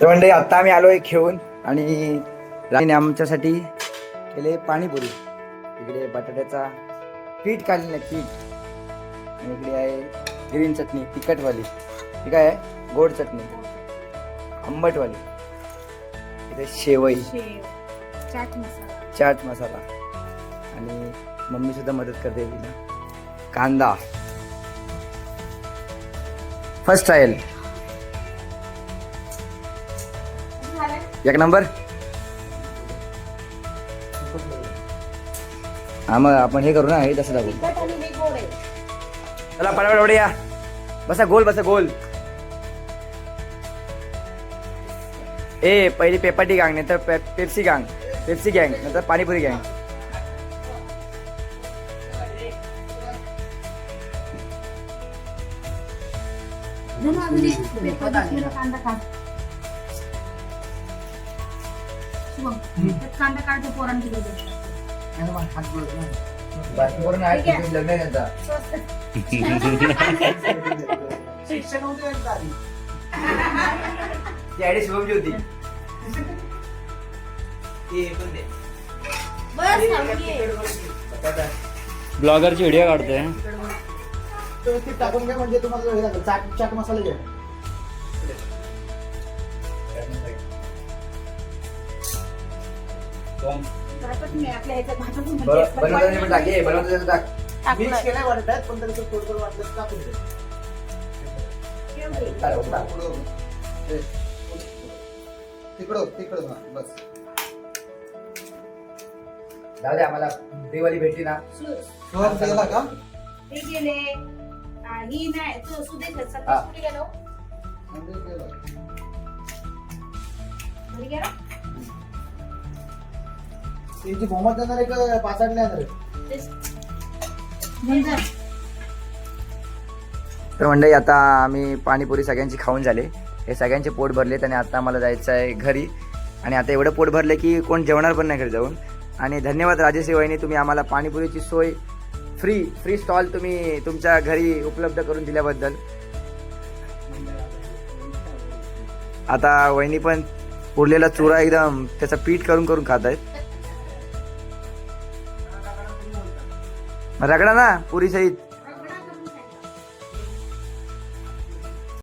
तर मंडळी आता आम्ही आलोय खेळून आणि राणीने आमच्यासाठी केले पाणीपुरी. इकडे बटाट्याचा पीठ काढलेलं आहे पीठ, आणि इकडे आहे ग्रीन चटणी तिखटवाली, ठीक आहे, गोड चटणी आंबटवाली, इथे शेवई, चाट मसाला, आणि मम्मी सुद्धा मदत करते तिला. कांदा फर्स्ट ट्रायल, एक नंबर. हा मग आपण हे करू ना, हे तसं दाखवू. चला पटापट या, बसा गोल, बसा गोल. ए पहिली पेपाटी गँग, नंतर पेप्सी गँग, पेप्सी गँग, नंतर पाणीपुरी गँग. कांदा काढतो पोरांची शुभमची होती. ब्लॉगरची व्हिडिओ काढतोय. व्यवस्थित टाकून घ्या म्हणजे तुम्हाला हे लागेल. चाट मसाला घ्या. मिक्स केलंय वाटत, पण तरी थोडं वाटलं टाकून द्या. तिकडं बस. जाऊ दे, आम्हाला दिवाळी भेटली ना. सोहम गेला का? ते गेले ही नाही तो सुदेश हा. कुठे गेलो घरी गेला त्यांची बहुमत देणार आहे का पाचाडले येणार आहे? तर मंडळी आता आम्ही पाणीपुरी सगळ्यांची खाऊन झाले, हे सगळ्यांचे पोट भरलेत आणि आता मला जायचं आहे घरी. आणि आता एवढं पोट भरलं की कोण जेवणार पण नाही घरी जाऊन. आणि धन्यवाद राजेश्री वहिनी, तुम्ही आम्हाला पाणीपुरीची सोय फ्री स्टॉल तुम्ही तुमच्या घरी उपलब्ध करून दिल्याबद्दल. आता वहिनी पण उरलेला चुरा एकदम त्याचं पीठ करून खात आहेत. रगडा ना पुरी सहित.